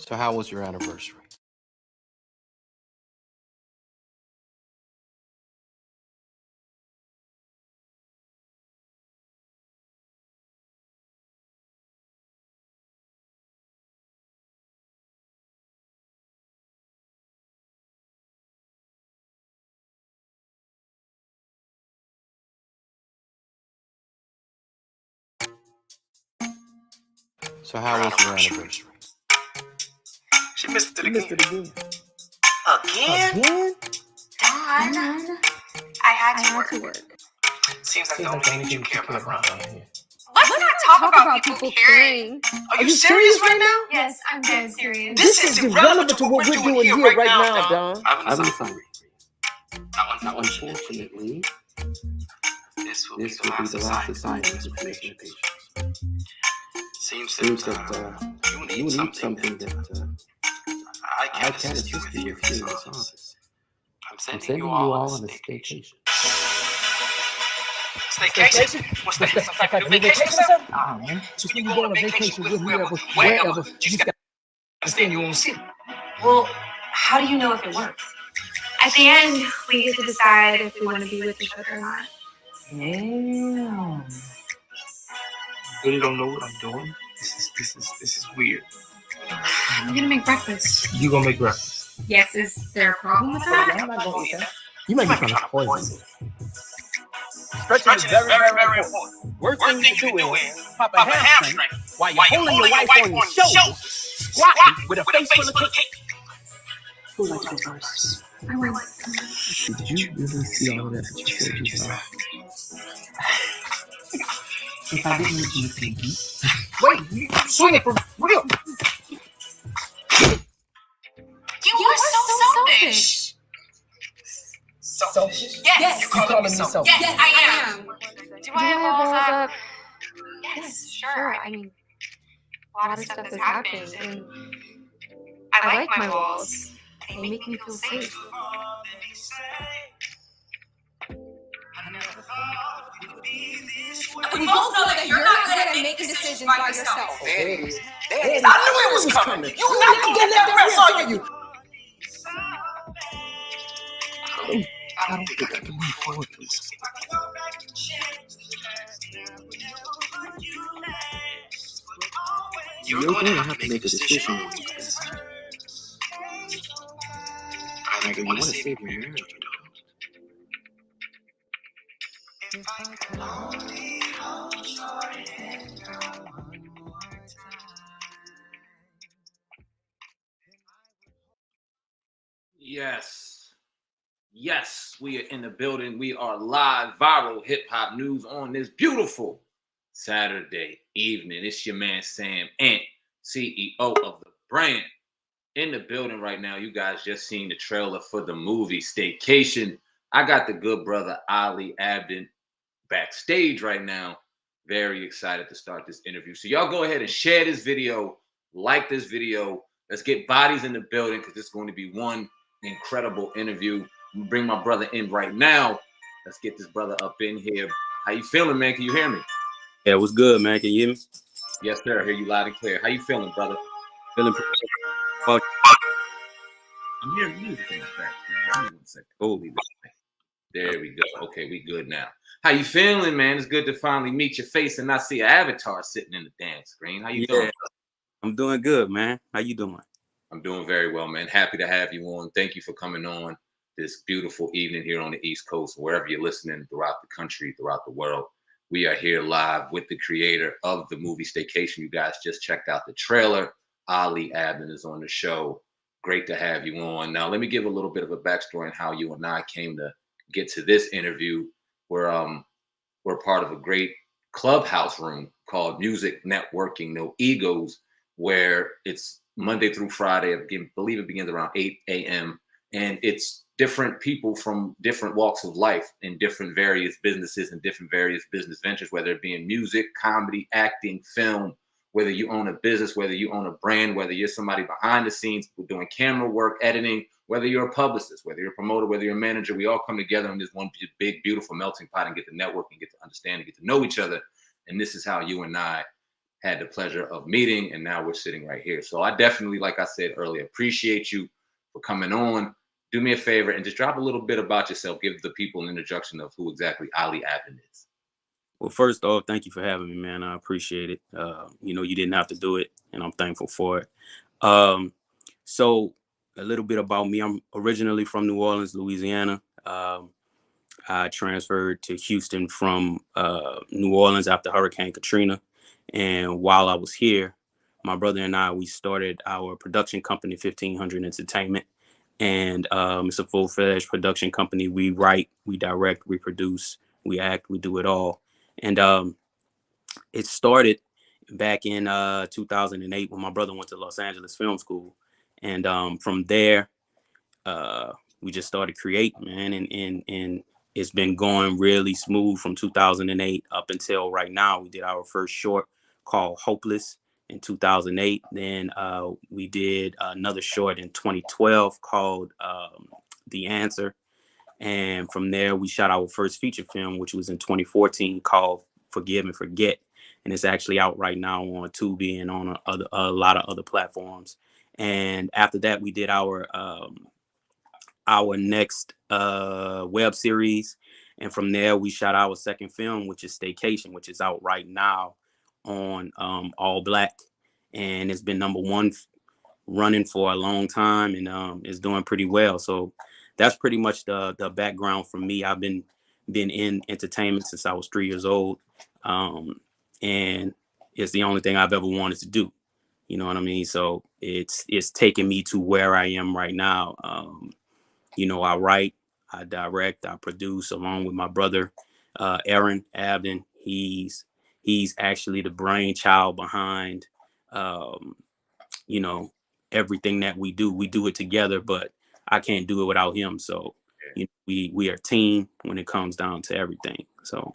So how was your anniversary? So how was your anniversary? She missed it again. Again? Again? Don, I had to work. Seems like the only thing you care about around here. Let's not talk about people caring. Are you serious right now? Yes, I'm dead serious. This is irrelevant to what we're doing here right now, Don. I have an assignment. Unfortunately, this will be the last assignment with information patients. Seems that you need something that I can't assist you with here in this office. I'm sending you all on a staycation. Staycation? What's that? Some type of new vacation or something? Ah, man. So you go on a vacation with whoever, wherever. You just gotta stay in your own city. Well, how do you know if it works? At the end, we get to decide if we want to be with each other or not. Damn. Really don't know what I'm doing. This is weird. I'm gonna make breakfast. You gonna make breakfast? Yes, is there a problem with that? I'm not going to eat that. You might be trying to poison me. Stretching is very, very important. Worst thing you can do is pop a hamstring while you're holding your wife on your shoulders, squatting with a face full of cake. Who likes to go first? I will. Did you really see all of that you said you saw? If I didn't make you think, Wait, swing it for real. You are so selfish. Selfish? Yes. You calling me selfish? Yes, I am. Do I have walls up? Yes, sure. I mean, a lot of stuff has happened, and I like my walls. They make me feel safe. We both know that you're not good at making decisions by yourself. There it is. I knew it was coming. You're not gonna let that rest on you. I don't think I can move forward from this. You're going to have to make a decision on this. Either you want to save your marriage or don't. Yes, we are in the building. We are live, viral hip-hop news on this beautiful Saturday evening. It's your man, SamAnt, CEO of the brand. In the building right now, you guys just seen the trailer for the movie Staycation. I got the good brother Ali Abdin backstage right now. Very excited to start this interview. So y'all go ahead and share this video, like this video. Let's get bodies in the building because it's going to be one incredible interview. I'm gonna bring my brother in right now. Let's get this brother up in here. How you feeling, man? Can you hear me? Yeah, what's good, man? Can you hear me? Yes, sir. I hear you loud and clear. How you feeling, brother? Feeling I'm hearing music in the background. Give me 1 second. cool. There we go. Okay, we good now. How you feeling, man? It's good to finally meet your face and not see an avatar sitting in the damn screen. How you doing? I'm doing good, man. How you doing? I'm doing very well, man. Happy to have you on. Thank you for coming on this beautiful evening here on the East Coast, wherever you're listening throughout the country, throughout the world. We are here live with the creator of the movie Staycation. You guys just checked out the trailer. Ali Abdin is on the show. Great to have you on. Now, let me give a little bit of a backstory on how you and I came to get to this interview. We're part of a great clubhouse room called Music Networking No Egos, where it's Monday through Friday. I believe it begins around 8 a.m. And it's different people from different walks of life in different various businesses and different various business ventures, whether it be in music, comedy, acting, film, whether you own a business, whether you own a brand, whether you're somebody behind the scenes doing camera work, editing, whether you're a publicist, whether you're a promoter, whether you're a manager, we all come together in this one big, beautiful melting pot and get to network and get to understand and get to know each other. And this is how you and I had the pleasure of meeting, and now we're sitting right here. So I definitely, like I said earlier, appreciate you for coming on. Do me a favor and just drop a little bit about yourself. Give the people an introduction of who exactly Ali Abdin is. Well, first off, thank you for having me, man. I appreciate it. You didn't have to do it, and I'm thankful for it. So a little bit about me. I'm originally from New Orleans, Louisiana. I transferred to Houston from New Orleans after Hurricane Katrina. And while I was here, my brother and we started our production company, 1500 Entertainment. And it's a full-fledged production company. We write, we direct, we produce, we act, we do it all. And it started back in 2008 when my brother went to Los Angeles Film School. And from there, we just started creating, man. And it's been going really smooth from 2008 up until right now. We did our first short called Hopeless in 2008. Then we did another short in 2012 called The Answer. And from there, we shot our first feature film, which was in 2014 called Forgive and Forget. And it's actually out right now on Tubi and on a lot of other platforms. And after that, we did our next web series. And from there, we shot our second film, which is Staycation, which is out right now on All Black. And it's been number one running for a long time, and it's doing pretty well. So that's pretty much the background for me. I've been in entertainment since I was 3 years old. And it's the only thing I've ever wanted to do. You know what I mean? So it's taken me to where I am right now. I write, I direct, I produce along with my brother, Aaron Abdin. He's actually the brainchild behind, everything that we do. We do it together, but I can't do it without him. So we are a team when it comes down to everything. So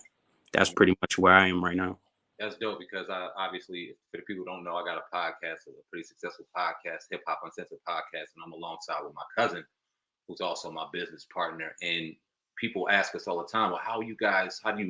that's pretty much where I am right now. That's dope because I obviously, for the people who don't know, I got a podcast, a pretty successful podcast, Hip Hop Uncensored podcast, and I'm alongside with my cousin, who's also my business partner. And people ask us all the time, well, how do you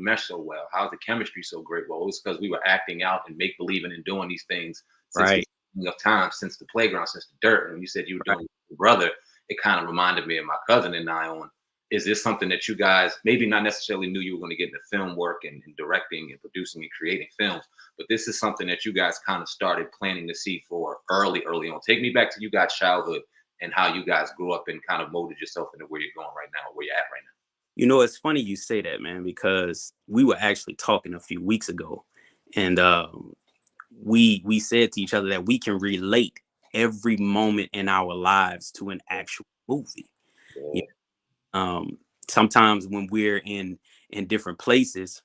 mesh so well? How's the chemistry so great? Well, it's because we were acting out and make believing and doing these things since Right. the beginning of time, since the playground, since the dirt. And when you said you were doing it with your brother, it kind of reminded me of my cousin and I on, is this something that you guys maybe not necessarily knew you were going to get into film work and directing and producing and creating films, but this is something that you guys kind of started planting the seed for early on. Take me back to you guys' childhood and how you guys grew up and kind of molded yourself into where you're going right now, where you're at right now. It's funny you say that, man, because we were actually talking a few weeks ago, and we said to each other that we can relate every moment in our lives to an actual movie. Sometimes when we're in different places,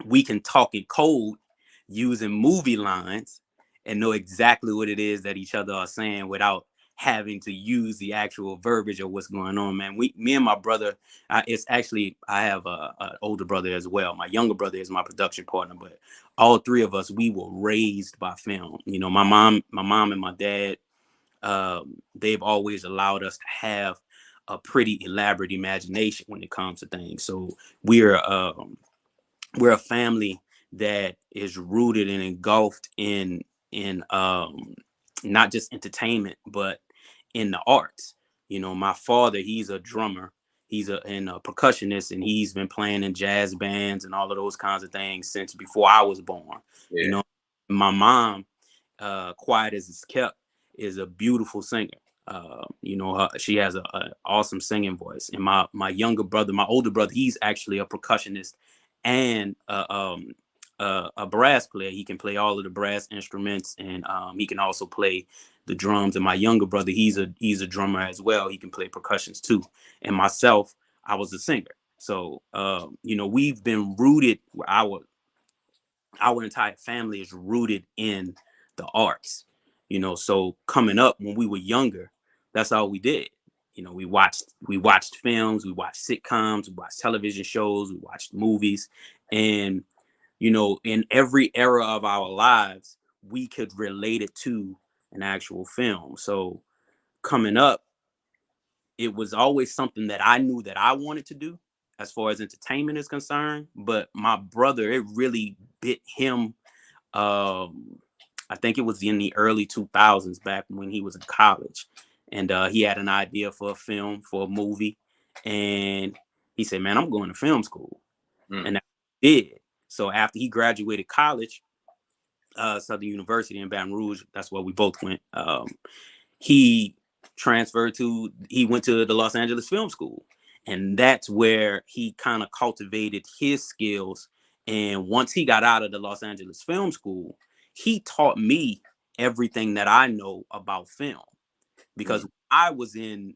we can talk in code using movie lines and know exactly what it is that each other are saying without having to use the actual verbiage of what's going on, man. Me and my brother, I have an older brother as well. My younger brother is my production partner, but all three of us, we were raised by film. My mom and my dad, they've always allowed us to have a pretty elaborate imagination when it comes to things. So we're a family that is rooted and engulfed in not just entertainment, but in the arts. My father, he's a drummer, he's a percussionist, and he's been playing in jazz bands and all of those kinds of things since before I was born. My mom, quiet as it's kept, is a beautiful singer. She has an awesome singing voice. And my older brother, he's actually a percussionist and a brass player. He can play all of the brass instruments, and he can also play the drums. And my younger brother, he's a drummer as well. He can play percussions too. And myself, I was a singer. So we've been rooted. Our entire family is rooted in the arts. So coming up when we were younger, that's all we did. We watched films, we watched sitcoms, we watched television shows, we watched movies, and in every era of our lives, we could relate it to an actual film. So coming up, it was always something that I knew that I wanted to do as far as entertainment is concerned. But my brother, it really bit him I think it was in the early 2000s, back when he was in college, and he had an idea for a film, for a movie, and he said, "Man, I'm going to film school," and that did. So after he graduated college, Southern University in Baton Rouge, that's where we both went. He he went to the Los Angeles Film School, and that's where he kind of cultivated his skills. And once he got out of the Los Angeles Film School, he taught me everything that I know about film, because I was in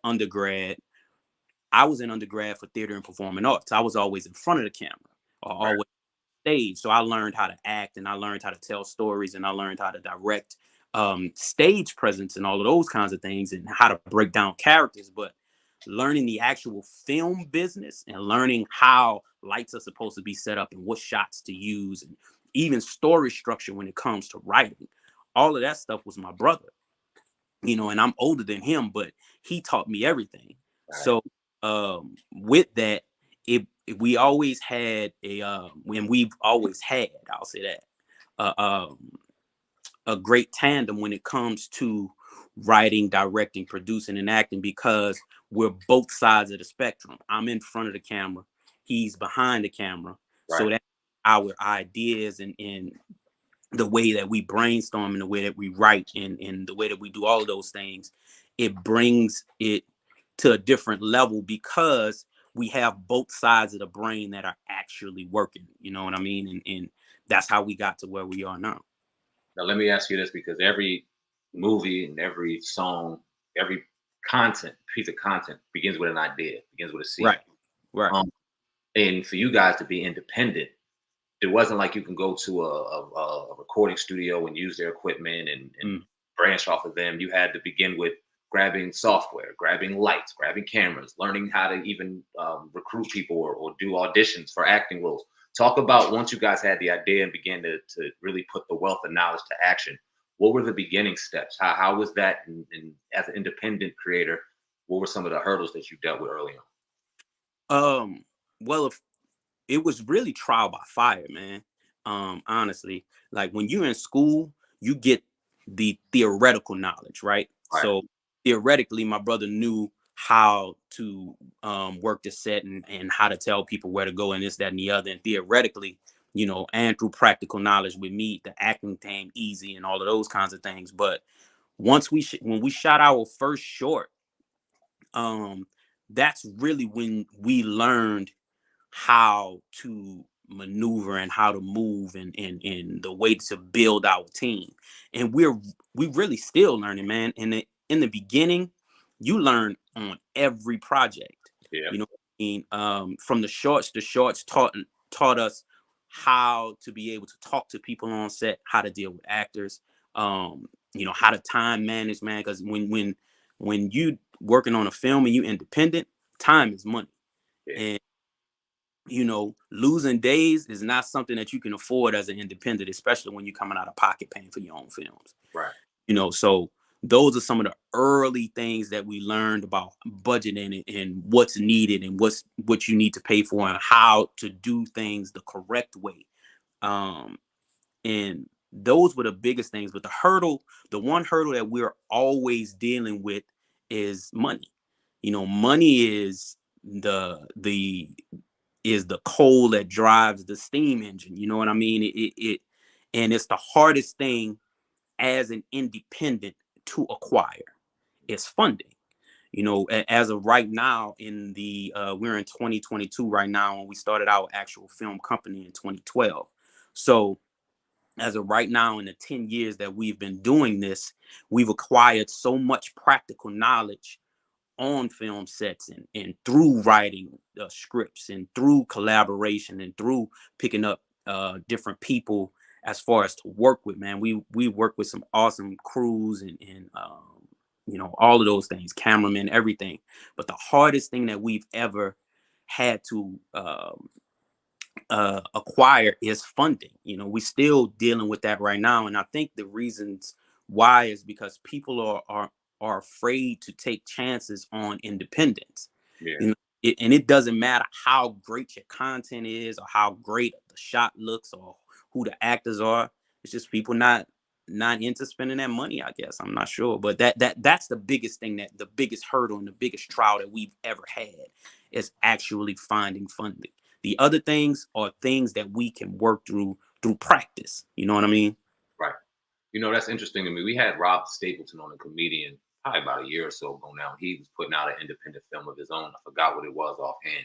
undergrad. I was in undergrad for theater and performing arts. I was always in front of the camera, or always stage. So I learned how to act, and I learned how to tell stories, and I learned how to direct stage presence and all of those kinds of things, and how to break down characters. But learning the actual film business, and learning how lights are supposed to be set up, and what shots to use, and even story structure when it comes to writing, all of that stuff was my brother, and I'm older than him, but he taught me everything. So with that, we always had when we've always had, I'll say that, a great tandem when it comes to writing, directing, producing, and acting, because we're both sides of the spectrum. I'm in front of the camera, he's behind the camera. So that our ideas and the way that we brainstorm, and the way that we write, and the way that we do all of those things, it brings it to a different level, because we have both sides of the brain that are actually working. You know what I mean? And that's how we got to where we are now. Now, let me ask you this, because every movie and every song, every piece of content begins with an idea, begins with a scene. Right. And for you guys to be independent, it wasn't like you can go to a recording studio and use their equipment and branch off of them. You had to begin with grabbing software, grabbing lights, grabbing cameras, learning how to even recruit people or do auditions for acting roles. Talk about, once you guys had the idea and began to really put the wealth of knowledge to action, what were the beginning steps? How was that? And as an independent creator, what were some of the hurdles that you dealt with early on? Well, it was really trial by fire, man. Honestly, like when you're in school, you get the theoretical knowledge, right? So theoretically, my brother knew how to work the set, and how to tell people where to go, and this, that, and the other. And theoretically, and through practical knowledge with me, the acting came easy and all of those kinds of things. But once when we shot our first short, that's really when we learned how to maneuver, and how to move, and the way to build our team. And we really still learning, man. In the beginning, you learn on every project. You know what I mean? From the shorts taught us how to be able to talk to people on set, how to deal with actors, how to time manage, man. Because when you working on a film and you independent, time is money. And losing days is not something that you can afford as an independent, especially when you're coming out of pocket paying for your own films. So those are some of the early things that we learned about budgeting, and what's needed, and what you need to pay for, and how to do things the correct way. And those were the biggest things. But the one hurdle that we're always dealing with is money. Money is the coal that drives the steam engine. You know what I mean? And it's the hardest thing as an independent to acquire. It's funding. As of right now, we're in 2022 right now, and we started our actual film company in 2012. So as of right now, in the 10 years that we've been doing this, we've acquired so much practical knowledge on film sets, and through writing scripts, and through collaboration, and through picking up different people as far as to work with, man. We work with some awesome crews, and all of those things, cameramen, everything. But the hardest thing that we've ever had to acquire is funding. We're still dealing with that right now. And I think the reasons why is because people are afraid to take chances on independence. And it doesn't matter how great your content is, or how great the shot looks, or who the actors are. It's just people not into spending that money, I guess. I'm not sure. But that's the biggest thing, that the biggest hurdle and the biggest trial that we've ever had is actually finding funding. The other things are things that we can work through practice. You know what I mean? Right. You know, that's interesting to me. We had Rob Stapleton on, a comedian, probably about a year or so ago now. He was putting out an independent film of his own. I forgot what it was offhand,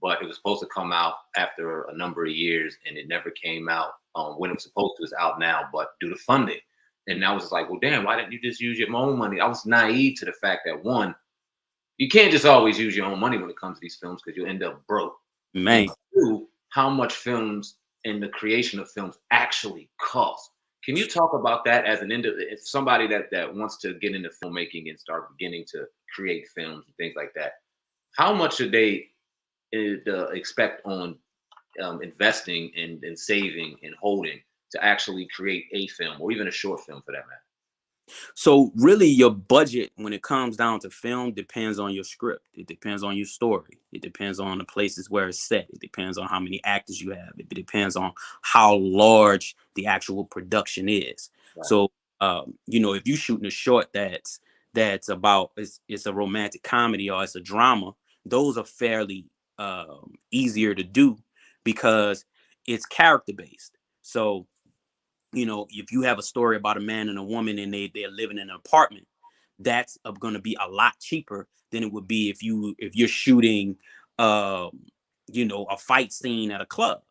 but it was supposed to come out after a number of years, and it never came out when it was supposed to. It's out now, but due to funding. And I was just like, well, damn, why didn't you just use your own money? I was naive to the fact that, one, you can't just always use your own money when it comes to these films, because you'll end up broke. Man. And two, how much films and the creation of films actually cost. Can you talk about that as if somebody that wants to get into filmmaking and start beginning to create films and things like that? How much should they expect on investing and saving and holding to actually create a film, or even a short film for that matter? So really, your budget when it comes down to film depends on your script. It depends on your story. It depends on the places where it's set. It depends on how many actors you have. It depends on how large the actual production is. Right. So, if you're shooting a short that's about it's a romantic comedy or it's a drama, those are fairly easier to do because it's character based. So, if you have a story about a man and a woman and they're living in an apartment, that's going to be a lot cheaper than it would be if you're shooting, a fight scene at a club.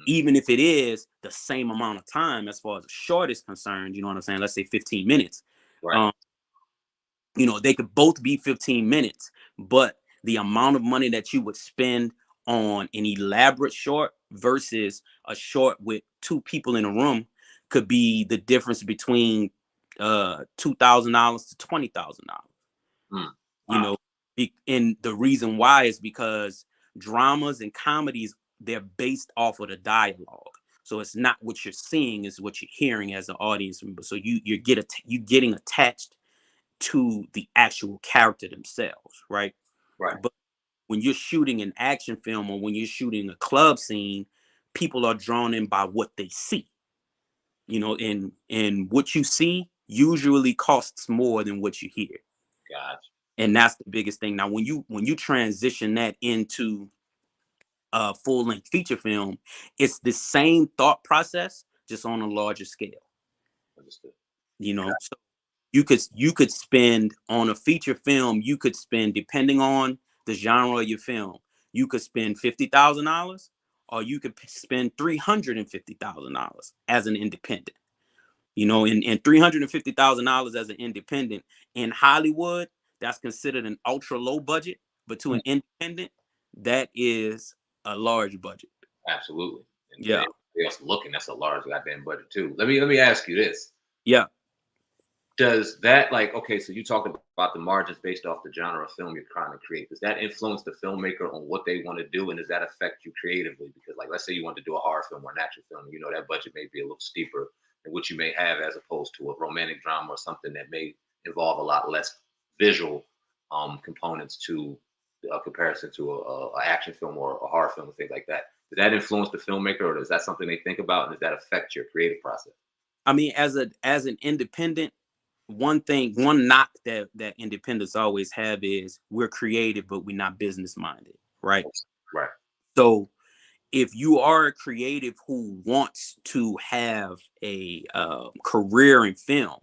Even if it is the same amount of time as far as the short is concerned, you know what I'm saying? Let's say 15 minutes. Right. They could both be 15 minutes, but the amount of money that you would spend on an elaborate short versus a short with two people in a room could be the difference between $2,000 to $20,000. Wow. And the reason why is because dramas and comedies, they're based off of the dialogue. So it's not what you're seeing, is what you're hearing as an audience member. So you're getting attached to the actual character themselves, right? Right. But when you're shooting an action film or when you're shooting a club scene, people are drawn in by what they see. And what you see usually costs more than what you hear. Gotcha. And that's the biggest thing. Now, when you transition that into a full-length feature film, it's the same thought process, just on a larger scale. Understood. So you could spend on a feature film, you could spend, depending on the genre of your film, you could spend $50,000 or you could spend $350,000 as an independent. And $350,000 as an independent in Hollywood, that's considered an ultra low budget, but to an independent, that is a large budget. Absolutely. And Yeah. everybody else looking, that's a large goddamn budget too. Let me ask you this. Yeah. Does that, okay, so you talked about the margins based off the genre of film you're trying to create. Does that influence the filmmaker on what they want to do? And does that affect you creatively? Because let's say you want to do a horror film or an action film, that budget may be a little steeper than what you may have as opposed to a romantic drama or something that may involve a lot less visual components to a comparison to a action film or a horror film and things like that. Does that influence the filmmaker, or is that something they think about? And does that affect your creative process? I mean, as an independent, one knock that independents always have is we're creative, but we're not business minded, right? Right. So if you are a creative who wants to have a career in film,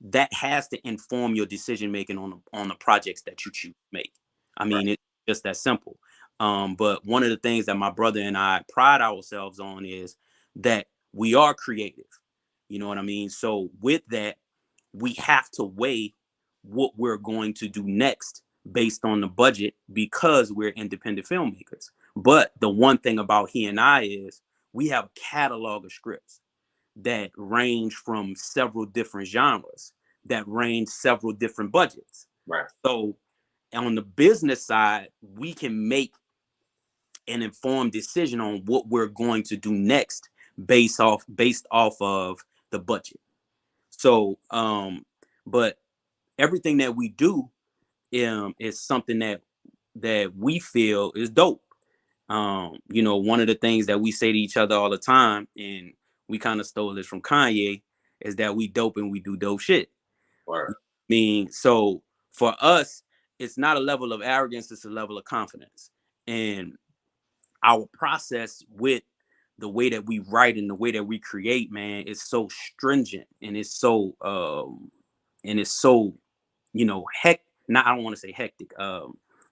that has to inform your decision making on the projects that you choose to make. I mean, It's just that simple. But one of the things that my brother and I pride ourselves on is that we are creative. You know what I mean? So with that, we have to weigh what we're going to do next based on the budget because we're independent filmmakers. But the one thing about he and I is we have a catalog of scripts that range from several different genres, that range several different budgets. Right. So on the business side, we can make an informed decision on what we're going to do next based off of the budget. So, but everything that we do is something that we feel is dope. You know, one of the things that we say to each other all the time, and we kind of stole this from Kanye, is that we dope and we do dope shit. Word. I mean, so for us, it's not a level of arrogance, it's a level of confidence. And our process with the way that we write and the way that we create, man, is so stringent and it's so you know, I don't want to say hectic,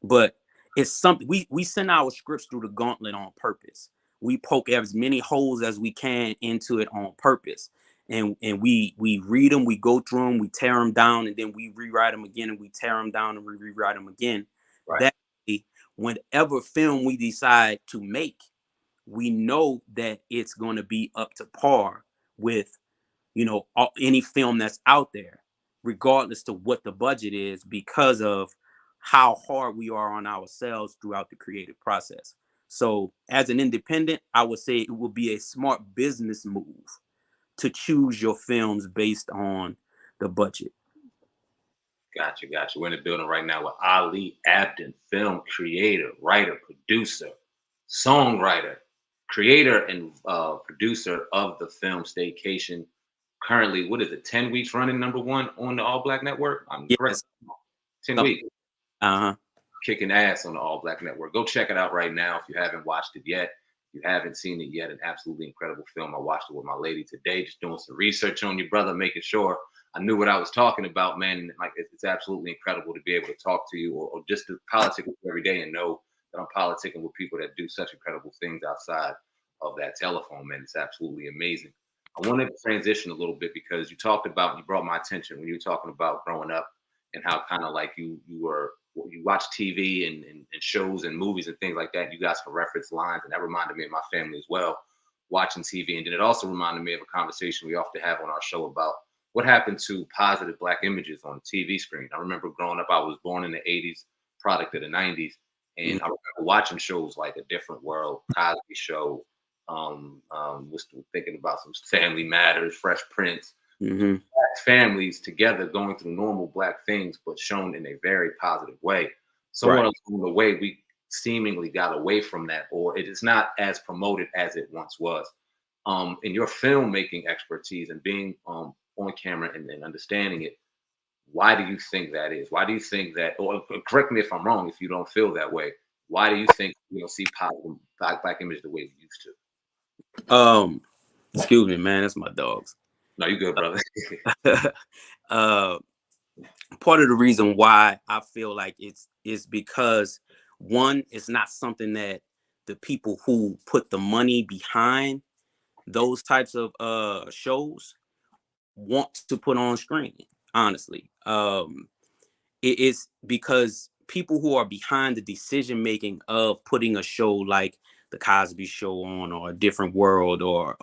but it's something we send our scripts through the gauntlet on purpose. We poke as many holes as we can into it on purpose. And we read them, we go through them, we tear them down, and then we rewrite them again, and we tear them down and we rewrite them again. Right. That way, whatever film we decide to make, we know that it's going to be up to par with, you know, any film that's out there, regardless to what the budget is, because of how hard we are on ourselves throughout the creative process. So as an independent, I would say it would be a smart business move to choose your films based on the budget. Gotcha. We're in the building right now with Ali Abdin, film creator, writer, producer, songwriter, creator, and producer of the film Staycation. Currently, what is it, 10 weeks running number 1 on the All Black Network? I'm correct. 10 weeks. Kicking ass on the All Black Network. Go check it out right now if you haven't watched it yet. If you haven't seen it yet, an absolutely incredible film. I watched it with my lady today, just doing some research on your brother, making sure I knew what I was talking about, man. And like, it's absolutely incredible to be able to talk to you or just to politic with you every day and know that I'm politicking with people that do such incredible things outside of that telephone, man. It's absolutely amazing. I wanted to transition a little bit because you brought my attention when you were talking about growing up and how kind of like you watch TV and shows and movies and things like that. You guys can reference lines, and that reminded me of my family as well, watching TV. And then it also reminded me of a conversation we often have on our show about what happened to positive Black images on the TV screen. I remember growing up, I was born in the 80s, product of the 90s. And I remember watching shows like A Different World, Cosby Show, was thinking about some Family Matters, Fresh Prince, Black families together going through normal Black things, but shown in a very positive way. Somewhere along the way, we seemingly got away from that, or it is not as promoted as it once was. In your filmmaking expertise and being on camera and understanding it, why do you think that is? Why do you think that, or correct me if I'm wrong, if you don't feel that way, why do you think we don't see positive Black image the way we used to? Excuse me, man, that's my dogs. No, you good, brother. Part of the reason why I feel like it's because, one, it's not something that the people who put the money behind those types of shows want to put on screen. Honestly, it is because people who are behind the decision making of putting a show like the Cosby Show on, or A Different World, or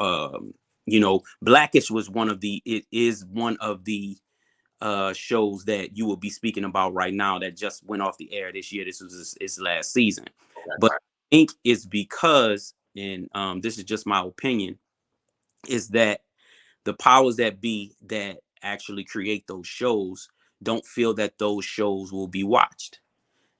you know, Blackish is one of the shows that you will be speaking about right now that just went off the air this year. This was its last season. But I think it's because, and this is just my opinion, is that the powers that be that actually create those shows don't feel that those shows will be watched.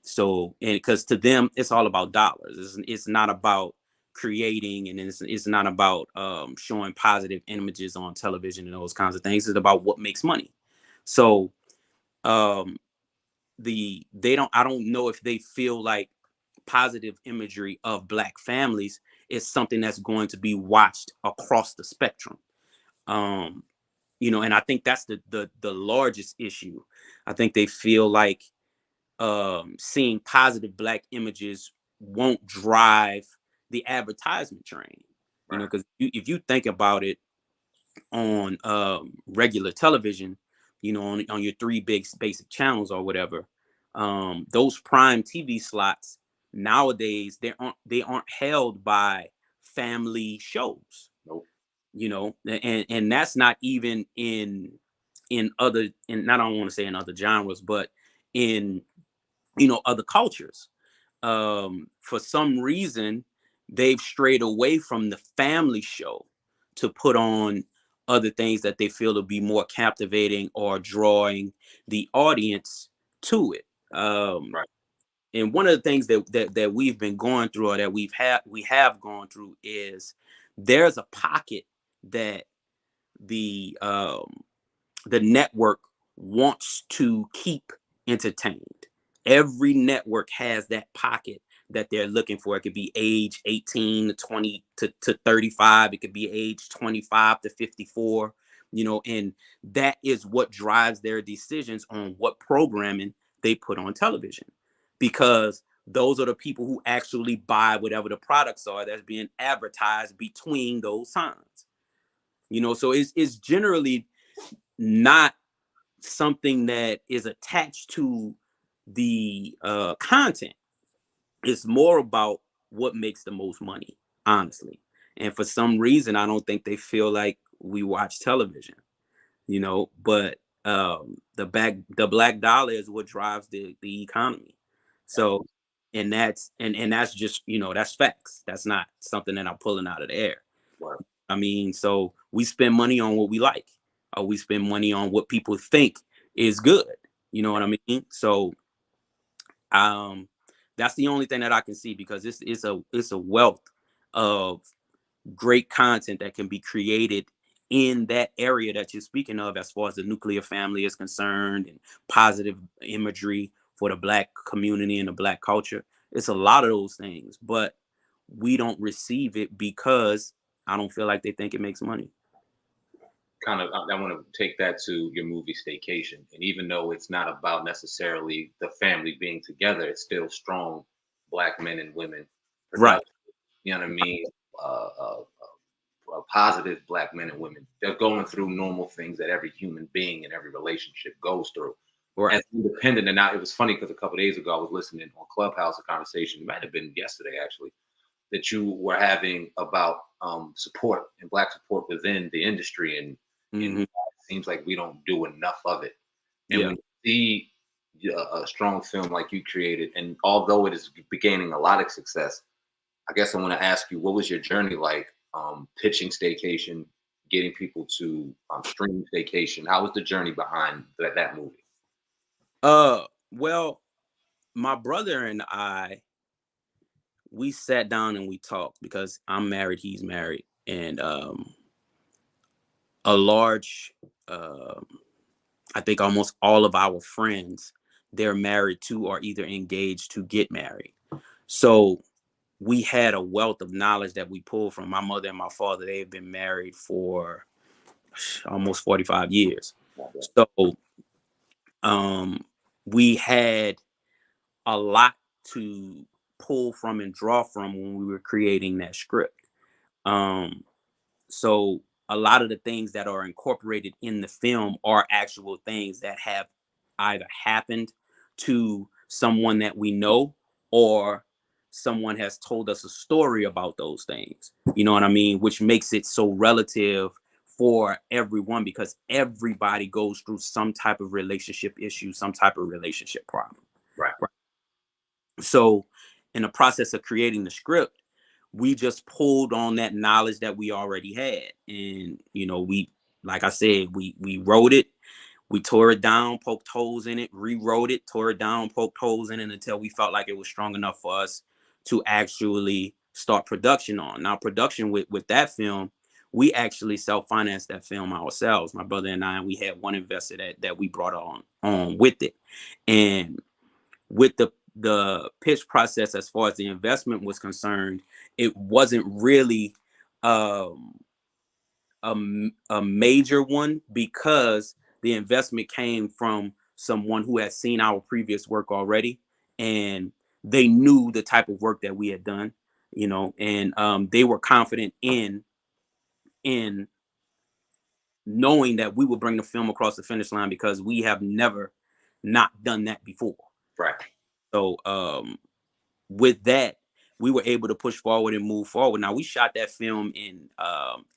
So, and because to them, it's all about dollars. It's not about creating, and it's not about showing positive images on television and those kinds of things. It's about what makes money. So, I don't know if they feel like positive imagery of Black families is something that's going to be watched across the spectrum. You know, and I think that's the largest issue. I think they feel like seeing positive Black images won't drive the advertisement train. You know, because if you think about it, on regular television, you know, on your three basic channels or whatever, those prime TV slots nowadays, they aren't held by family shows. Nope. You know, and that's not even in other, and I don't want to say in other genres, but in, you know, other cultures. For some reason, they've strayed away from the family show to put on other things that they feel to be more captivating or drawing the audience to it. and one of the things that we've been going through, or that we have gone through, is there's a pocket that the network wants to keep entertained. Every network has that pocket that they're looking for. It could be age 18 to 20 to 35. It could be age 25 to 54, and that is what drives their decisions on what programming they put on television, because those are the people who actually buy whatever the products are that's being advertised between those times. So it's generally not something that is attached to the content. It's more about what makes the most money, honestly. And for some reason, I don't think they feel like we watch television, but the black dollar is what drives the economy. So, and that's just, that's facts. That's not something that I'm pulling out of the air. Right. I mean, so we spend money on what we like, or we spend money on what people think is good. You know what I mean? So, that's the only thing that I can see, because it's a wealth of great content that can be created in that area that you're speaking of, as far as the nuclear family is concerned, and positive imagery for the Black community and the Black culture. It's a lot of those things, but we don't receive it because I don't feel like they think it makes money. Kind of, I want to take that to your movie Staycation, and even though it's not about necessarily the family being together, it's still strong Black men and women, Right? You know what I mean? Positive Black men and women. They're going through normal things that every human being in every relationship goes through. Right. As independent. And now it was funny because a couple of days ago I was listening on Clubhouse, a conversation, it might have been yesterday actually, that you were having about support and Black support within the industry, and it seems like we don't do enough of it. And when you see a strong film like you created, and although it is gaining a lot of success, I guess I want to ask you, what was your journey like pitching Staycation, getting people to stream Staycation? How was the journey behind that movie? Well, my brother and I, we sat down and we talked, because I'm married, he's married, and a large, I think almost all of our friends, they're married to or either engaged to get married. So we had a wealth of knowledge that we pulled from. My mother and my father, they've been married for almost 45 years. So we had a lot to pull from and draw from when we were creating that script. So a lot of the things that are incorporated in the film are actual things that have either happened to someone that we know, or someone has told us a story about those things. You know what I mean? Which makes it so relative for everyone, because everybody goes through some type of relationship issue, some type of relationship problem. Right. So in the process of creating the script, we just pulled on that knowledge that we already had. And, we, like I said, we wrote it, we tore it down, poked holes in it, rewrote it, tore it down, poked holes in it, until we felt like it was strong enough for us to actually start production on. Now, production with that film, we actually self-financed that film ourselves. My brother and I, we had one investor that we brought on with it. And with the pitch process, as far as the investment was concerned, it wasn't really a major one, because the investment came from someone who had seen our previous work already, and they knew the type of work that we had done, and they were confident in knowing that we would bring the film across the finish line, because we have never not done that before. Right. So with that, we were able to push forward and move forward. Now, we shot that film in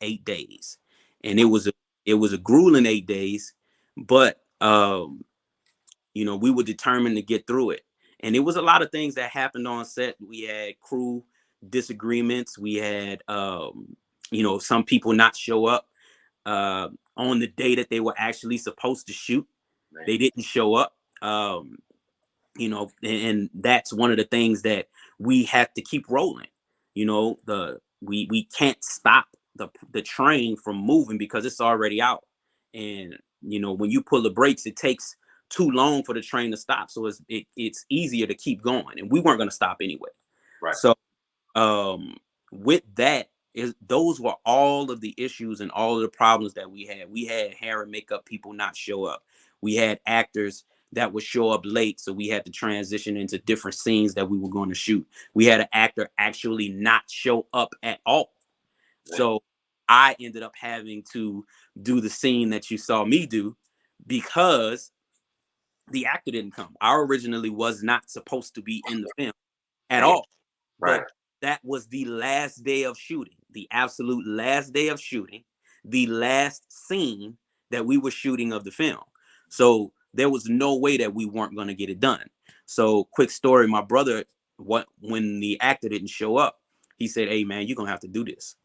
8 days, and it was a grueling 8 days, but we were determined to get through it. And it was a lot of things that happened on set. We had crew disagreements. We had some people not show up on the day that they were actually supposed to shoot. Right. They didn't show up. you know, and that's one of the things that we have to keep rolling. You know, we can't stop the train from moving because it's already out. And you know, when you pull the brakes, it takes too long for the train to stop. So it's easier to keep going. And we weren't going to stop anyway. Right. So with that, is those were all of the issues and all of the problems that we had. We had hair and makeup people not show up. We had actors that would show up late, so we had to transition into different scenes that we were going to shoot. We had an actor actually not show up at all. So I ended up having to do the scene that you saw me do because the actor didn't come. I originally was not supposed to be in the film at all. Right. But that was the last day of shooting, the absolute last day of shooting, the last scene that we were shooting of the film. So there was no way that we weren't going to get it done. So quick story, my brother, when the actor didn't show up, he said, "Hey man, you're going to have to do this."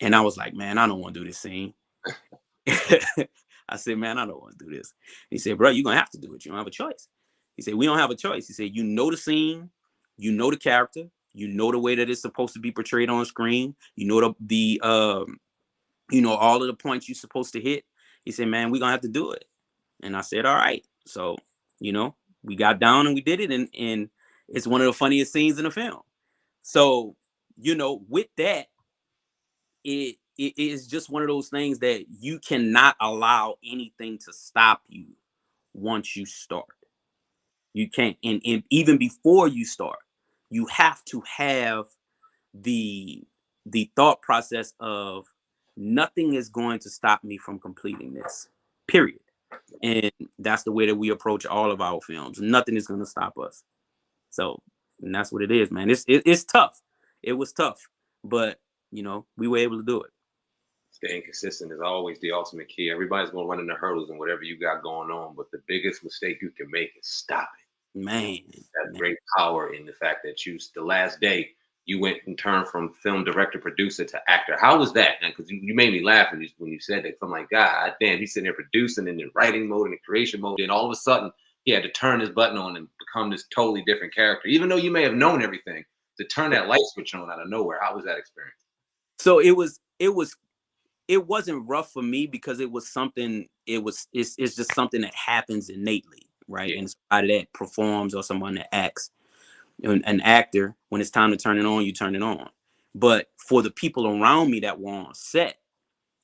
And I was like, "Man, I don't want to do this scene." I said, "Man, I don't want to do this." He said, "Bro, you're going to have to do it. You don't have a choice." He said, "We don't have a choice." He said, "You know the scene, you know the character, you know the way that it's supposed to be portrayed on screen, you know the you know all of the points you're supposed to hit." He said, "Man, we're going to have to do it." And I said, "All right." So, you know, we got down and we did it. And it's one of the funniest scenes in the film. So, you know, with that, it is just one of those things that you cannot allow anything to stop you once you start. You can't, and even before you start, you have to have the thought process of nothing is going to stop me from completing this. Period. And that's the way that we approach all of our films. Nothing is going to stop us. So, and that's what it is, man. It's tough. It was tough, but you know, we were able to do it. Staying consistent is always the ultimate key. Everybody's going to run into hurdles and whatever you got going on, but the biggest mistake you can make is stop it. Man, That great power in the fact that the last day you went and turned from film director, producer to actor. How was that? Because you made me laugh when you said that. I'm like, God damn, he's sitting there producing and in writing mode and in creation mode. And all of a sudden, he had to turn his button on and become this totally different character. Even though you may have known everything, to turn that light switch on out of nowhere. How was that experience? So it wasn't rough for me because it was something. It's just something that happens innately, right? Yeah. And somebody that performs or someone that acts, an actor, when it's time to turn it on, you turn it on. But for the people around me that were on set,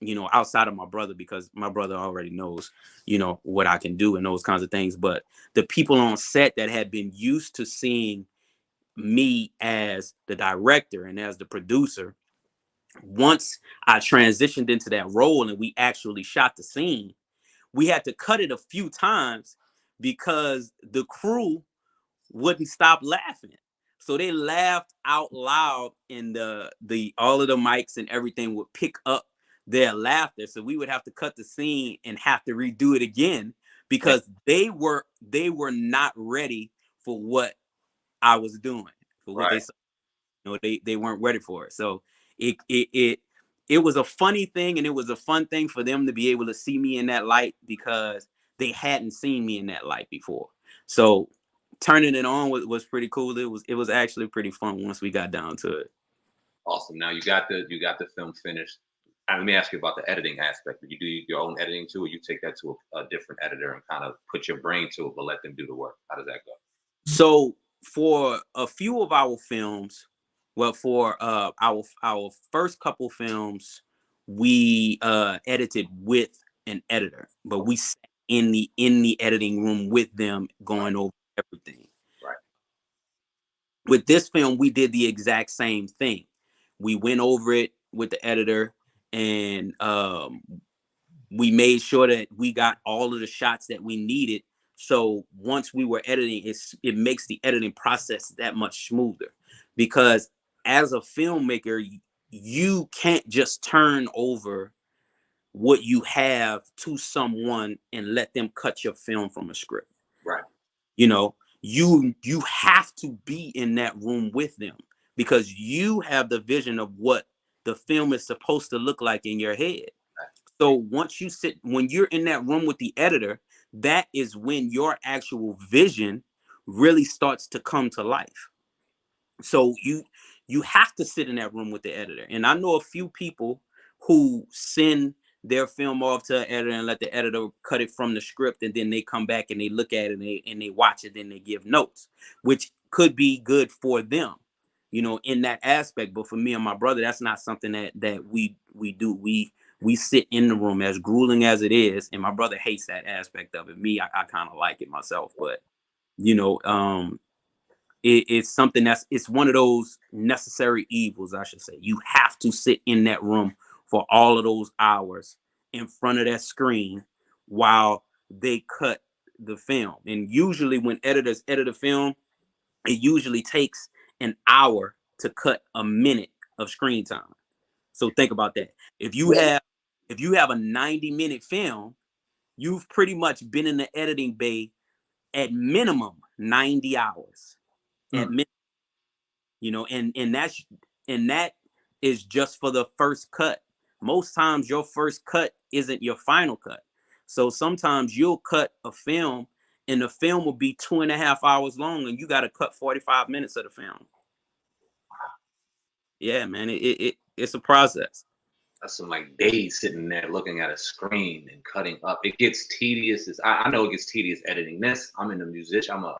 you know, outside of my brother, because my brother already knows, you know, what I can do and those kinds of things. But the people on set that had been used to seeing me as the director and as the producer, once I transitioned into that role and we actually shot the scene, we had to cut it a few times because the crew wouldn't stop laughing. So they laughed out loud, and the all of the mics and everything would pick up their laughter. So we would have to cut the scene and have to redo it again because they were not ready for what I was doing, for what they saw. You know, they weren't ready for it. So it was a funny thing, and it was a fun thing for them to be able to see me in that light because they hadn't seen me in that light before. So turning it on was pretty cool. It was actually pretty fun once we got down to it. Awesome. Now you got the film finished. Let me ask you about the editing aspect. Do you do your own editing too, or you take that to a different editor and kind of put your brain to it, but let them do the work? How does that go? So for a few of our films, well, for our first couple films, we edited with an editor, but we sat in the editing room with them going over everything. Right. With this film, we did the exact same thing. We went over it with the editor, and we made sure that we got all of the shots that we needed. So once we were editing, it makes the editing process that much smoother, because as a filmmaker, you can't just turn over what you have to someone and let them cut your film from a script. Right. You know, you have to be in that room with them because you have the vision of what the film is supposed to look like in your head. So when you're in that room with the editor, that is when your actual vision really starts to come to life. So you have to sit in that room with the editor. And I know a few people who send their film off to an editor and let the editor cut it from the script, and then they come back and they look at it and they watch it, then they give notes, which could be good for them, in that aspect. But for me and my brother, that's not something that we do. We sit in the room, as grueling as it is, and my brother hates that aspect of it. Me, I kind of like it myself, but it's something it's one of those necessary evils, I should say. You have to sit in that room for all of those hours in front of that screen while they cut the film. And usually when editors edit a film, it usually takes an hour to cut a minute of screen time. So think about that. If you have a 90-minute film, you've pretty much been in the editing bay at minimum 90 hours. At minimum. And that is just for the first cut. Most times your first cut isn't your final cut. So sometimes you'll cut a film and the film will be 2.5 hours long and you got to cut 45 minutes of the film. Yeah, man, it's a process. That's some like days sitting there looking at a screen and cutting up. It gets tedious. I know it gets tedious editing this. I'm a musician. I'm a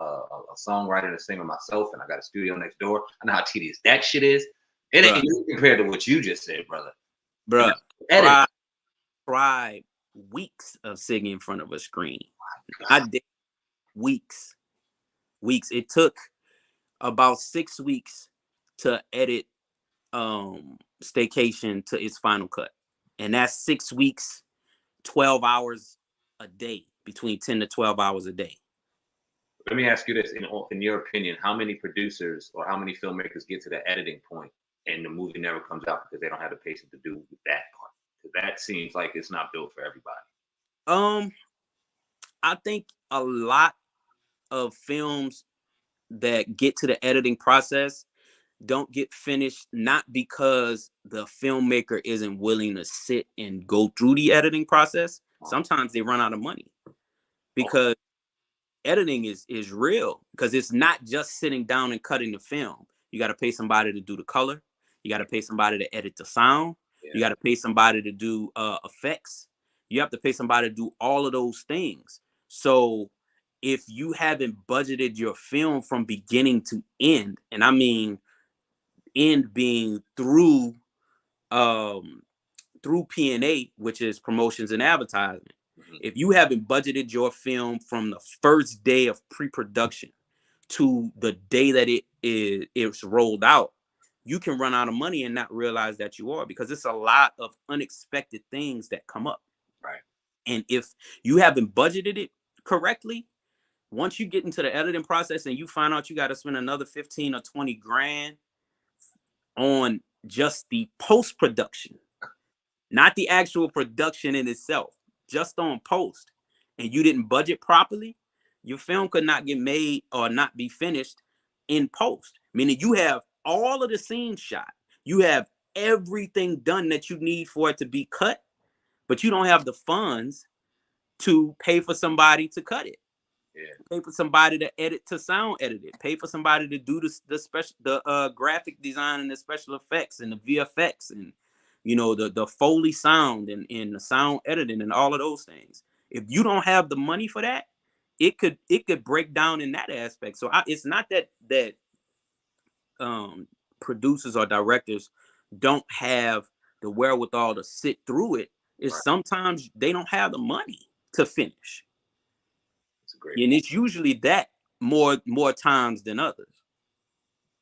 songwriter and a singer myself, and I got a studio next door. I know how tedious that shit is. It ain't even compared to what you just said, brother. Bruh, try weeks of sitting in front of a screen. I did weeks. It took about 6 weeks to edit Staycation to its final cut, and that's 6 weeks, 12 hours a day, between 10 to 12 hours a day. Let me ask you this: in your opinion, how many producers or how many filmmakers get to the editing point and the movie never comes out because they don't have the patience to do that part? Because that seems like it's not built for everybody. I think a lot of films that get to the editing process don't get finished, not because the filmmaker isn't willing to sit and go through the editing process. Sometimes they run out of money because editing is real, because it's not just sitting down and cutting the film. You got to pay somebody to do the color. You got to pay somebody to edit the sound. You got to pay somebody to do effects. You have to pay somebody to do all of those things. So if you haven't budgeted your film from beginning to end, and I mean end being through P&A, which is promotions and advertisement. If you haven't budgeted your film from the first day of pre-production to the day that it's rolled out, you can run out of money and not realize that you are, because it's a lot of unexpected things that come up. Right. And if you haven't budgeted it correctly, once you get into the editing process and you find out you got to spend another 15 or 20 grand on just the post-production, not the actual production in itself, just on post, and you didn't budget properly, your film could not get made or not be finished in post. Meaning you have all of the scenes shot, you have everything done that you need for it to be cut, but you don't have the funds to pay for somebody to cut it. Pay for somebody to sound edit it. Pay for somebody to do the graphic design and the special effects and the VFX and the Foley sound and the sound editing and all of those things. If you don't have the money for that, it could break down in that aspect. So it's not that producers or directors don't have the wherewithal to sit through it. It's sometimes they don't have the money to finish. And it's usually that more times than others.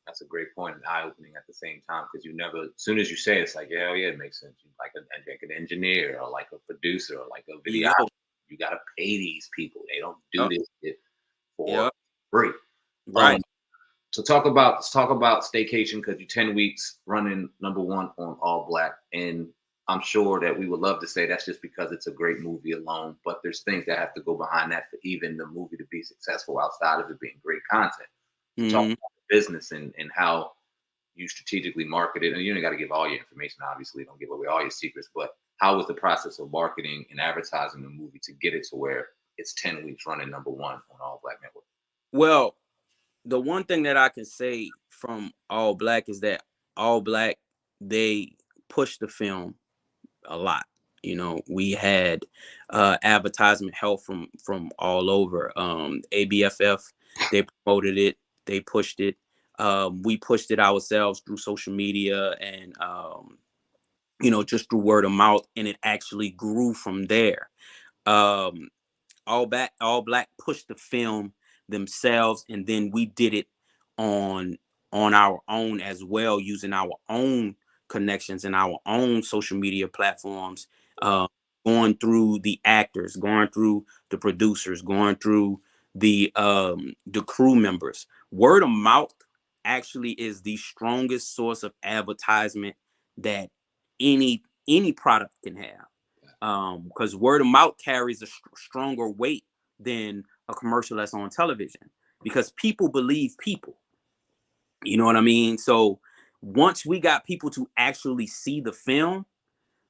That's a great point and eye-opening at the same time, because you never, as soon as you say it, it's like, yeah, it makes sense. Like an engineer or like a producer or like a video, you got to pay these people. They don't do this shit for free. Right. So let's talk about Staycation, because you're 10 weeks running #1 on All Black. And I'm sure that we would love to say that's just because it's a great movie alone, but there's things that have to go behind that for even the movie to be successful outside of it being great content. Talk about the business and how you strategically market it. And you don't got to give all your information, obviously. Don't give away all your secrets, but how was the process of marketing and advertising the movie to get it to where it's 10 weeks running #1 on All Black Network? Well, the one thing that I can say from All Black is that All Black, they pushed the film a lot. You know, we had advertisement help from all over. ABFF, they promoted it, they pushed it. We pushed it ourselves through social media and just through word of mouth, and it actually grew from there. Um, all black pushed the film themselves, and then we did it on our own as well, using our own connections and our own social media platforms, uh, going through the actors, going through the producers, going through the crew members. Word of mouth actually is the strongest source of advertisement that any product can have, because word of mouth carries a stronger weight than a commercial that's on television, because people believe people. You know what I mean? So once we got people to actually see the film,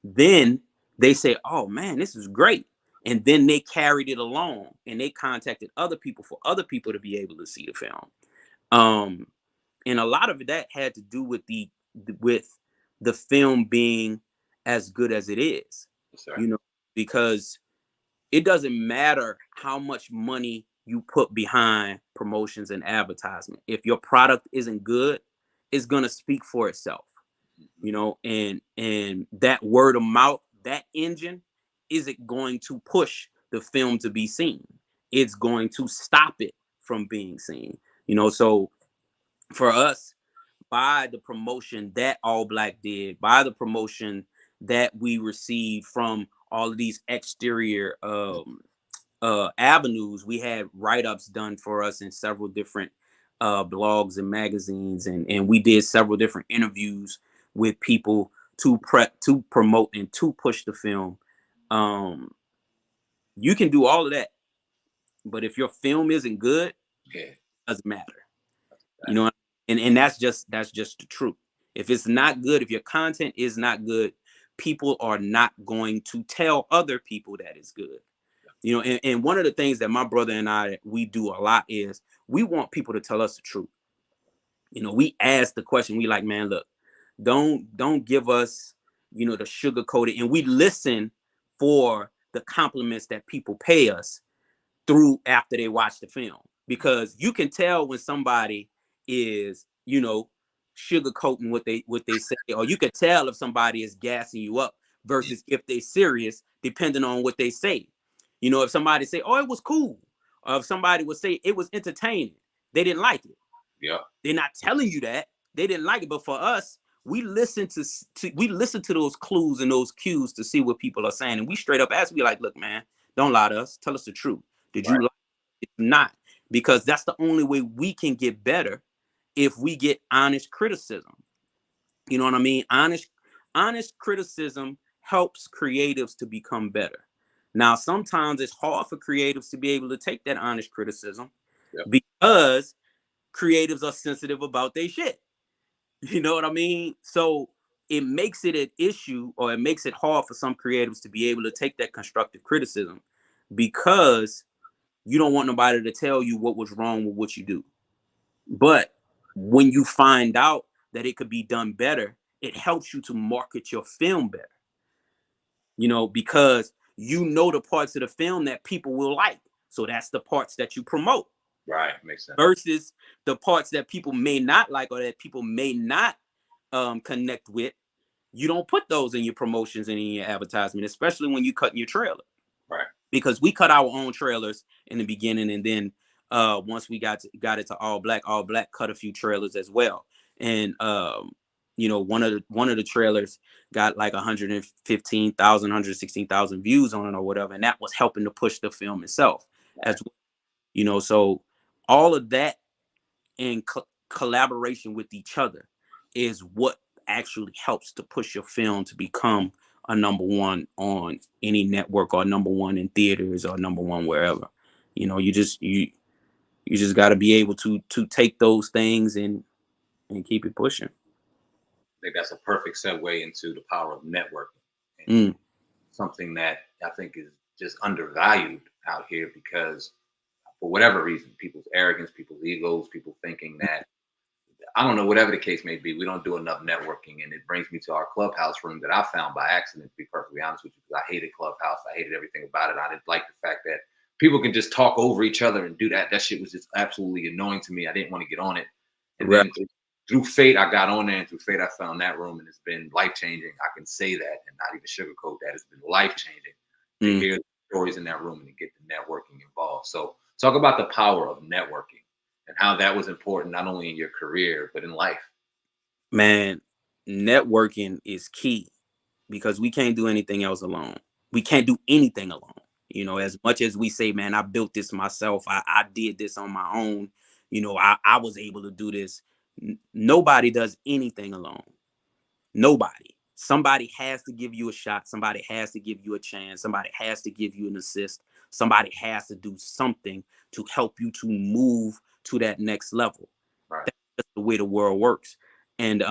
then they say, "Oh man, this is great," and then they carried it along and they contacted other people for other people to be able to see the film. Um, and a lot of that had to do with with the film being as good as it is. Yes, sir. You know, because it doesn't matter how much money you put behind promotions and advertisement. If your product isn't good, it's gonna speak for itself. And that word of mouth, that engine, isn't going to push the film to be seen. It's going to stop it from being seen. So for us, by the promotion that All Black did, by the promotion that we received from all of these exterior avenues, we had write-ups done for us in several different blogs and magazines, and we did several different interviews with people to promote and to push the film. You can do all of that, but if your film isn't good, it doesn't matter. You know, and that's just the truth. If it's not good, if your content is not good, people are not going to tell other people that it's good. And one of the things that my brother and we do a lot is we want people to tell us the truth. We ask the question. We like, man, look, don't give us, the sugar coated, and we listen for the compliments that people pay us through after they watch the film, because you can tell when somebody is, sugarcoating what they say, or you can tell if somebody is gassing you up versus if they're serious, depending on what they say. If somebody say, "Oh, it was cool," or if somebody would say it was entertaining, they didn't like it. Yeah. They're not telling you that they didn't like it, but for us, we listen to those clues and those cues to see what people are saying, and we straight up ask, we like, "Look, man, don't lie to us. Tell us the truth. Did you like it? Did you not?" Because that's the only way we can get better, if we get honest criticism. You know what I mean? Honest criticism helps creatives to become better. Now, sometimes it's hard for creatives to be able to take that honest criticism, because creatives are sensitive about their shit. You know what I mean? So it makes it an issue, or it makes it hard for some creatives to be able to take that constructive criticism, because you don't want nobody to tell you what was wrong with what you do. But when you find out that it could be done better, it helps you to market your film better. Because the parts of the film that people will like. So that's the parts that you promote. Right, makes sense. Versus the parts that people may not like, or that people may not connect with. You don't put those in your promotions and in your advertisement, especially when you cut in your trailer. Right. Because we cut our own trailers in the beginning, and then once we got it to All Black cut a few trailers as well. And one of the trailers got like 115,000, 116,000 views on it or whatever, and that was helping to push the film itself as well. So all of that in collaboration with each other is what actually helps to push your film to become a number one on any network, or number one in theaters, or number one wherever. You just got to be able to take those things and keep it pushing. I think that's a perfect segue into the power of networking. And something that I think is just undervalued out here, because I for whatever reason, people's arrogance, people's egos, people thinking that, I don't know, whatever the case may be, we don't do enough networking. And it brings me to our clubhouse room that I found by accident, to be perfectly honest with you, because I hated Clubhouse. I hated everything about it. I didn't like the fact that people can just talk over each other and do that. That shit was just absolutely annoying to me. I didn't want to get on it. And then through fate, I got on there, and through fate, I found that room, and it's been life-changing. I can say that and not even sugarcoat that. It's been life-changing to hear the stories in that room and to get the networking involved. So talk about the power of networking and how that was important, not only in your career, but in life. Man, networking is key because we can't do anything else alone. We can't do anything alone. You know, as much as we say, man, I built this myself, I did this on my own, you know, I was able to do this. Nobody does anything alone. Nobody. Somebody has to give you a shot. Somebody has to give you a chance. Somebody has to give you an assist. Somebody has to do something to help you to move to that next level. Right. That's just the way the world works. And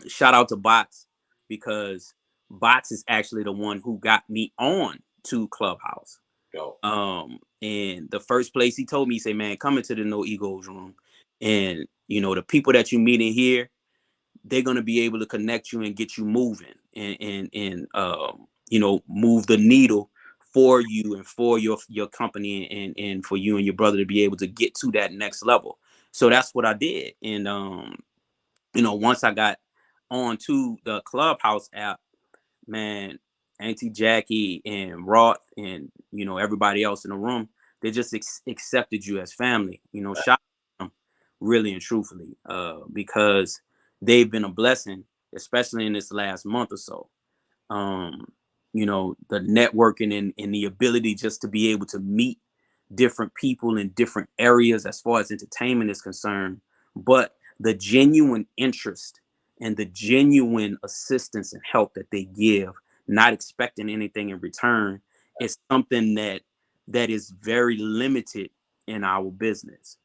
shout out to Bots, because Bots is actually the one who got me on to Clubhouse. Yo. And the first place he told me, he said, man, come into the No Egos room. And, you know, the people that you meet in here, they're going to be able to connect you and get you moving and you know, move the needle for you and for your company and for you and your brother to be able to get to that next level. So that's what I did. And, you know, once I got onto the Clubhouse app, man, Auntie Jackie and Roth and, you know, everybody else in the room, they just accepted you as family. You know, shout out to them, really and truthfully, because they've been a blessing, especially in this last month or so. You know, the networking and the ability just to be able to meet different people in different areas as far as entertainment is concerned, but the genuine interest and the genuine assistance and help that they give, not expecting anything in return, is something that is very limited in our business.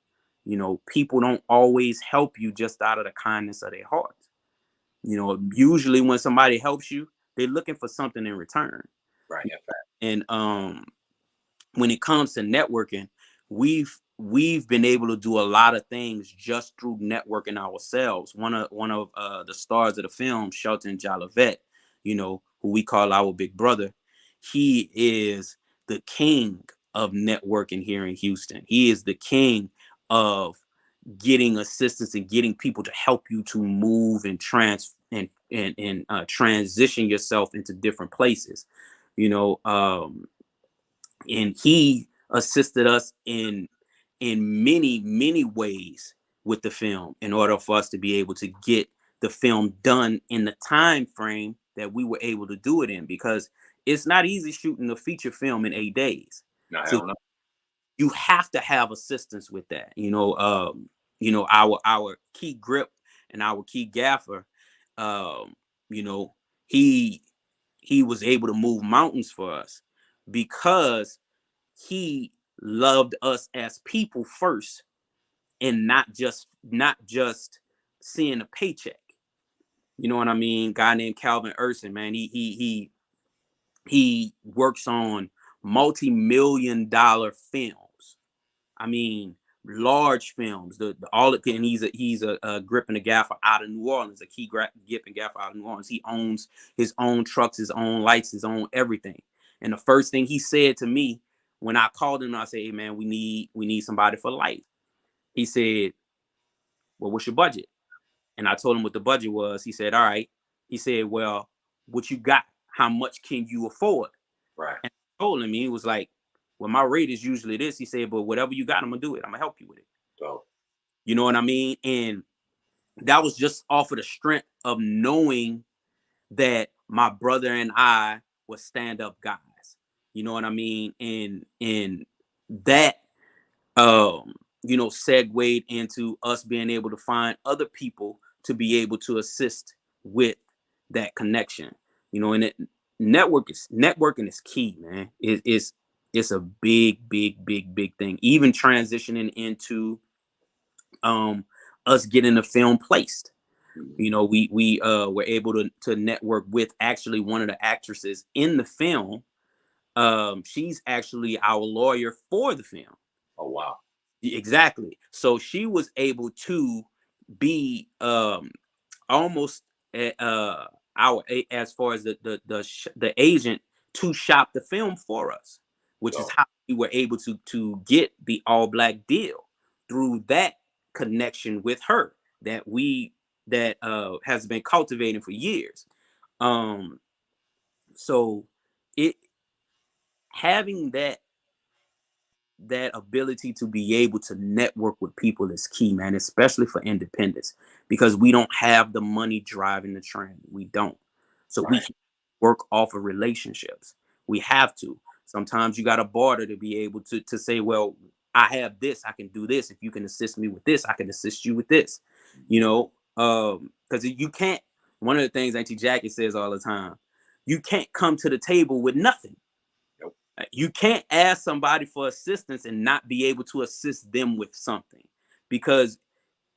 You know, people don't always help you just out of the kindness of their hearts. You know, usually when somebody helps you, they're looking for something in return. Right. And when it comes to networking, we've been able to do a lot of things just through networking ourselves. One of the stars of the film, Shelton Jolivet, you know, who we call our big brother, he is the king of networking here in Houston. He is the king of getting assistance and getting people to help you to move and transition yourself into different places. You know, and he assisted us in many ways with the film in order for us to be able to get the film done in the time frame that we were able to do it in, because it's not easy shooting a feature film in 8 days. No, so hell no. You have to have assistance with that. You know, our key grip and our key gaffer, you know, he was able to move mountains for us because he loved us as people first, and not just seeing a paycheck. You know what I mean? Guy named Calvin Urson, man, he works on multi-million-dollar films. I mean, large films. The all it can. He's a grip and a gaffer out of New Orleans, a key grip and gaffer out of New Orleans. He owns his own trucks, his own lights, his own everything. And the first thing he said to me when I called him, I said, "Hey man, we need somebody for light." He said, "Well, what's your budget?" And I told him what the budget was. He said, "All right." He said, "Well, what you got? How much can you afford?" Right. And I told him, he was like, "Well, my rate is usually this." He said, "But whatever you got, I'm gonna do it. I'm gonna help you with it." So You know what I mean? And that was just off of the strength of knowing that my brother and I were stand-up guys. You know what I mean? And that you know, segued into us being able to find other people to be able to assist with that connection. You know, and networking is key, man. It's a big thing. Even transitioning into us getting the film placed. You know, we were able to network with actually one of the actresses in the film. She's actually our lawyer for the film. Oh, wow. Exactly. So she was able to be almost as far as the agent to shop the film for us, which is how we were able to get the all black deal through that connection with her that has been cultivating for years. So it having that ability to be able to network with people is key, man, especially for independence, because we don't have the money driving the train. We don't. So we can work off of relationships. We have to. Sometimes you got to barter to be able to say, well, I have this, I can do this. If you can assist me with this, I can assist you with this. You know, because you can't. One of the things Auntie Jackie says all the time, you can't come to the table with nothing. You can't ask somebody for assistance and not be able to assist them with something, because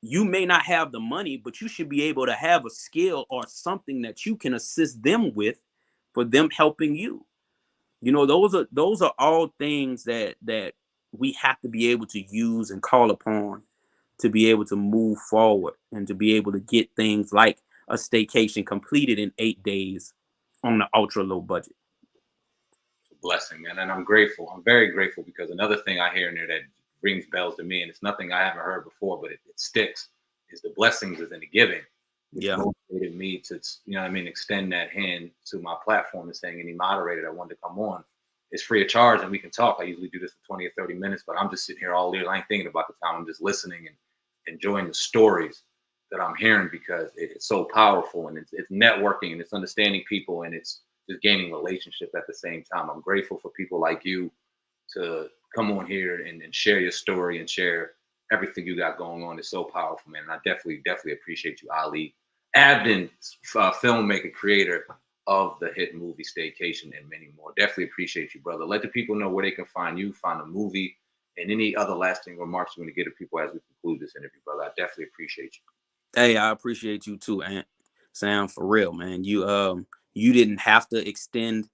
you may not have the money, but you should be able to have a skill or something that you can assist them with for them helping you. You know, those are all things that we have to be able to use and call upon to be able to move forward and to be able to get things like a staycation completed in 8 days on an ultra low budget. Blessing, man, and I'm grateful. I'm very grateful, because another thing I hear in there that rings bells to me, and it's nothing I haven't heard before, but it sticks, is the blessings is in the giving. Which motivated me to, you know what I mean, extend that hand to my platform and saying any moderator that wanted to come on, it's free of charge and we can talk. I usually do this for 20 or 30 minutes, but I'm just sitting here all day. I ain't thinking about the time. I'm just listening and enjoying the stories that I'm hearing, because it's so powerful, and it's networking, and it's understanding people, and it's just gaining relationship at the same time. I'm grateful for people like you to come on here and share your story and share everything you got going on. It's so powerful, man. And I definitely appreciate you, Ali Abdin, filmmaker, creator of the hit movie Staycation, and many more. Definitely appreciate you, brother. Let the people know where they can find you, find the movie, and any other lasting remarks you want to give to people as we conclude this interview, brother. I definitely appreciate you. Hey, I appreciate you too, Aunt Sam, for real, man. You didn't have to extend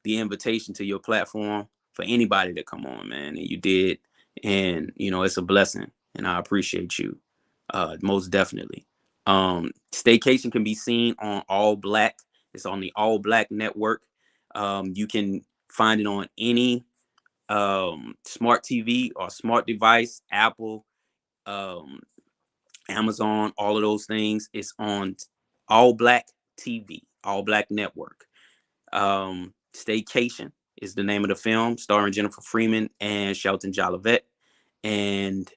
the invitation to your platform for anybody to come on, man, and you did. And you know, it's a blessing, and I appreciate you most definitely. Staycation can be seen on All Black. It's on the All Black network. You can find it on any smart TV or smart device, Apple, Amazon, all of those things. It's on All Black TV, All Black Network. Staycation is the name of the film, starring Jennifer Freeman and Shelton Jolivet. And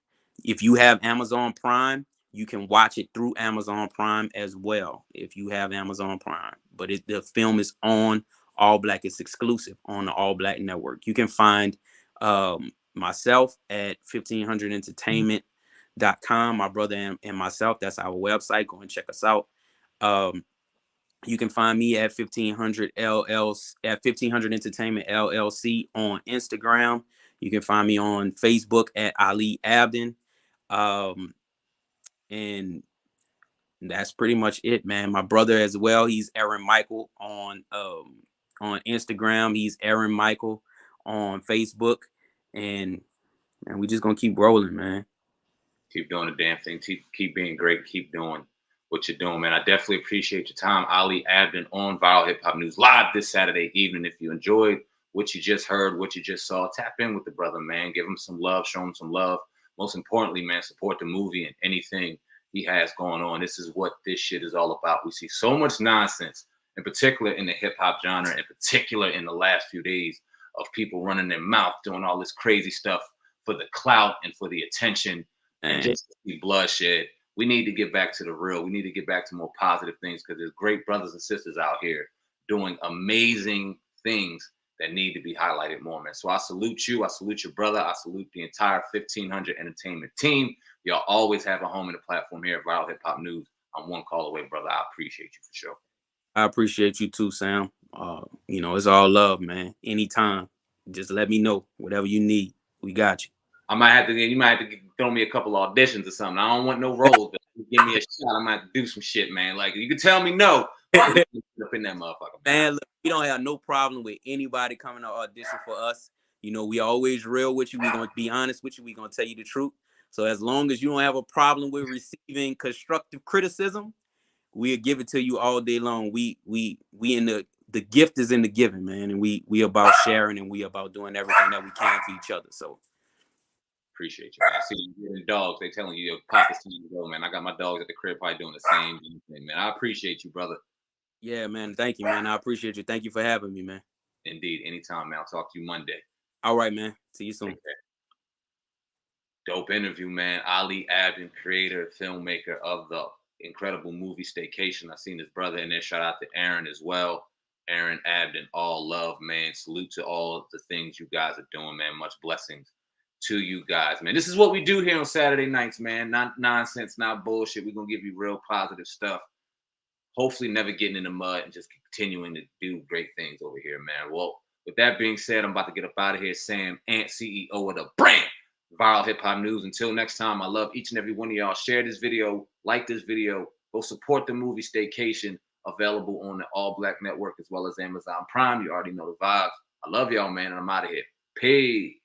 if you have Amazon Prime, you can watch it through Amazon Prime as well, if you have Amazon Prime. But the film is on All Black. It's exclusive on the All Black Network. You can find myself at 1500entertainment.com, my brother and myself. That's our website. Go and check us out. You can find me at 1500 LLC, at 1500 Entertainment LLC on Instagram. You can find me on Facebook at Ali Abdin. And that's pretty much it, man. My brother as well, he's Aaron Michael on Instagram. He's Aaron Michael on Facebook. And we just gonna keep rolling, man. Keep doing the damn thing. Keep being great. Keep doing what you're doing, man. I definitely appreciate your time. Ali Abdin on Viral Hip Hop News live this Saturday evening. If you enjoyed what you just heard, what you just saw, tap in with the brother, man. Give him some love. Show him some love. Most importantly, man, support the movie and anything he has going on. This is what this shit is all about. We see so much nonsense, in particular in the hip hop genre, in particular in the last few days, of people running their mouth, doing all this crazy stuff for the clout and for the attention and just the bloodshed. We need to get back to the real. We need to get back to more positive things, because there's great brothers and sisters out here doing amazing things that need to be highlighted more, man. So I salute you. I salute your brother. I salute the entire 1500 Entertainment team. Y'all always have a home in the platform here at Viral Hip Hop News. I'm one call away, brother. I appreciate you for sure. I appreciate you too, Sam. You know, it's all love, man. Anytime. Just let me know. Whatever you need. We got you. You might have to throw me a couple auditions or something. I don't want no roles, but give me a shot. I might have to do some shit, man. Like, you can tell me no. Up in that motherfucker. Man, look, we don't have no problem with anybody coming to audition for us. You know, we always real with you. We're gonna be honest with you. We're gonna tell you the truth. So as long as you don't have a problem with receiving constructive criticism, we'll give it to you all day long. We in the gift is in the giving, man, and we about sharing, and we about doing everything that we can for each other. So appreciate you, man. I see you getting dogs. They telling you, Pop, it's time to go, man. I got my dogs at the crib, probably doing the same thing, man. I appreciate you, brother. yeah, man. Thank you, man. I appreciate you. Thank you for having me, man. Indeed, anytime, man. I'll talk to you Monday. All right, man. See you soon. Take care. Dope interview, man. Ali Abdin, creator, filmmaker of the incredible movie Staycation. I seen his brother in there. Shout out to Aaron as well. Aaron Abdin, all love, man. Salute to all the things you guys are doing, man. Much blessings to you guys, man. This is what we do here on Saturday nights, man. Not nonsense, not bullshit. We're going to give you real positive stuff. Hopefully never getting in the mud and just continuing to do great things over here, man. Well, with that being said, I'm about to get up out of here. SamAnt, CEO of the brand, Viral Hip Hop News. Until next time, I love each and every one of y'all. Share this video, like this video, go support the movie Staycation, available on the All Black Network as well as Amazon Prime. You already know the vibes. I love y'all, man, and I'm out of here. Peace.